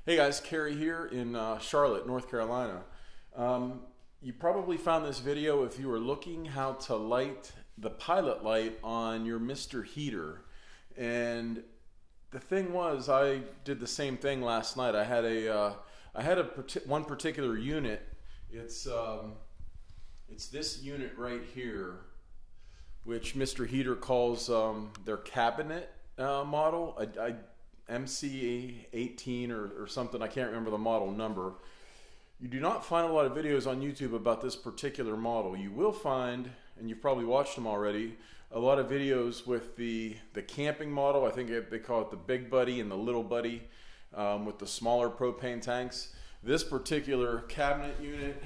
Hey guys, Kerry here in Charlotte, North Carolina. You probably found this video if you were looking how to light the pilot light on your Mr. Heater. And the thing was, I did the same thing last night. I had one particular unit. It's this unit right here, which Mr. Heater calls their cabinet model. MH18 or something, I can't remember the model number. You do not find a lot of videos on YouTube about this particular model. You will find, and you've probably watched them already, a lot of videos with the camping model. I think they call it the Big Buddy and the Little Buddy, with the smaller propane tanks. This particular cabinet unit,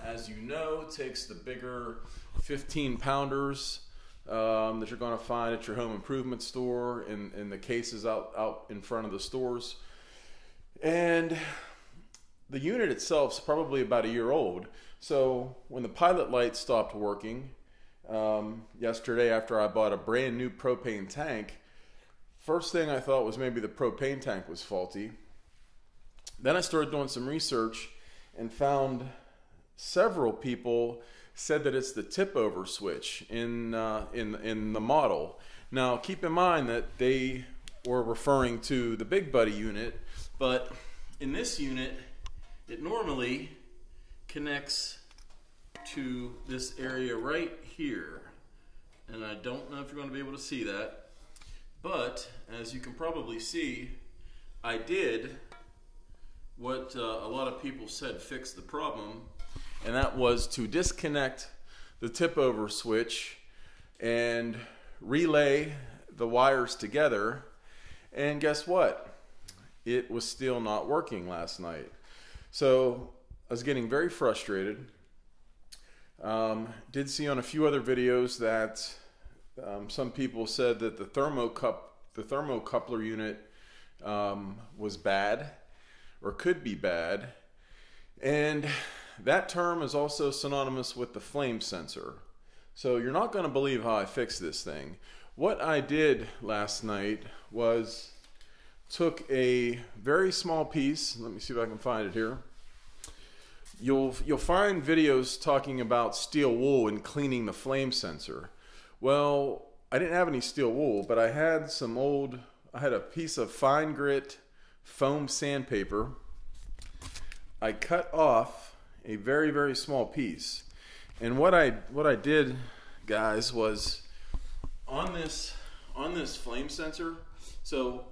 as you know, takes the bigger 15-pounders that you're going to find at your home improvement store in the cases out in front of the stores. And the unit itself is probably about a year old. So when the pilot light stopped working yesterday after I bought a brand new propane tank, first thing I thought was maybe the propane tank was faulty. Then I started doing some research and found several people said that it's the tip over switch in the model. Now keep in mind that they were referring to the Big Buddy unit, but in this unit it normally connects to this area right here, and I don't know if you're going to be able to see that, but as you can probably see, I did what a lot of people said fixed the problem, and that was to disconnect the tip over switch and relay the wires together. And guess what? It was still not working last night. So I was getting very frustrated. Did see on a few other videos that some people said that the thermocoupler unit was bad or could be bad. And that term is also synonymous with the flame sensor. So you're not going to believe how I fixed this thing. What I did last night was took a very small piece. Let me see if I can find it here. You'll find videos talking about steel wool and cleaning the flame sensor. Well, I didn't have any steel wool, but I had a piece of fine grit foam sandpaper. I cut off a very, very small piece. And what I did, guys, was on this flame sensor, so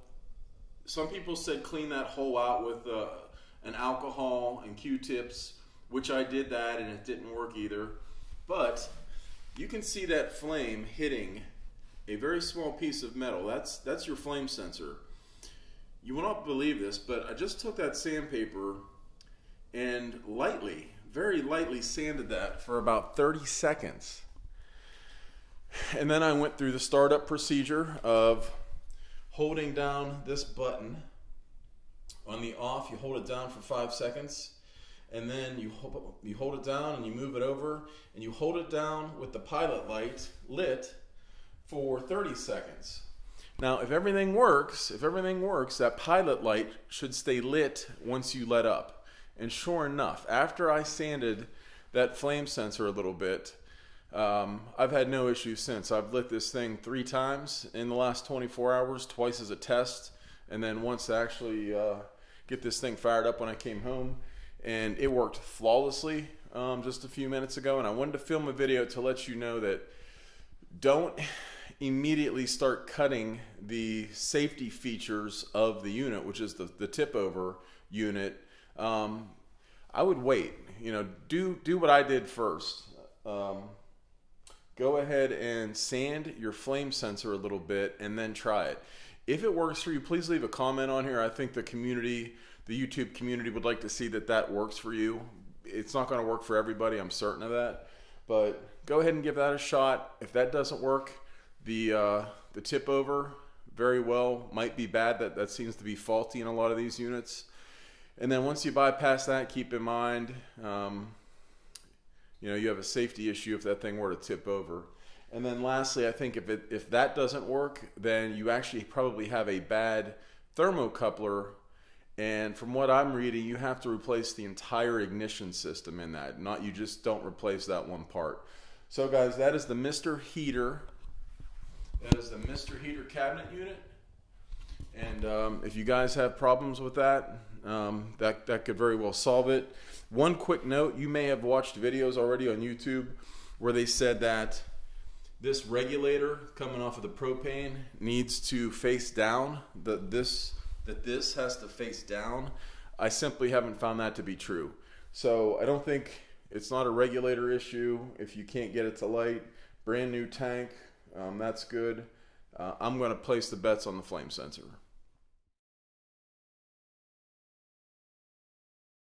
some people said clean that hole out with an alcohol and Q-tips, which I did that and it didn't work either. But you can see that flame hitting a very small piece of metal. That's your flame sensor. You will not believe this, but I just took that sandpaper and very lightly sanded that for about 30 seconds. And then I went through the startup procedure of holding down this button. On the off, you hold it down for 5 seconds, and then you hold it down and you move it over, and you hold it down with the pilot light lit for 30 seconds. Now, if everything works, that pilot light should stay lit once you let up. And sure enough, after I sanded that flame sensor a little bit, I've had no issues since. I've lit this thing 3 times in the last 24 hours, twice as a test, and then once to actually get this thing fired up when I came home. And it worked flawlessly just a few minutes ago. And I wanted to film a video to let you know that don't immediately start cutting the safety features of the unit, which is the tip over unit. I would wait, do what I did first. Go ahead and sand your flame sensor a little bit and then try it. If it works for you, please leave a comment on here. I think the YouTube community would like to see that works for you. It's not going to work for everybody, I'm certain of that, but go ahead and give that a shot. If that doesn't work, the tip over very well might be bad. That seems to be faulty in a lot of these units. And then once you bypass that, keep in mind, you have a safety issue if that thing were to tip over. And then lastly, I think if that doesn't work, then you actually probably have a bad thermocoupler And from what I'm reading, you have to replace the entire ignition system in that. You just don't replace that one part. So guys, that is the Mr. Heater. That is the Mr. Heater cabinet unit. And if you guys have problems with that, that could very well solve it. One quick note, you may have watched videos already on YouTube where they said that this regulator coming off of the propane needs to face down, that this has to face down. I simply haven't found that to be true. So I don't think, it's not a regulator issue. If you can't get it to light, brand new tank, that's good. I'm going to place the bets on the flame sensor.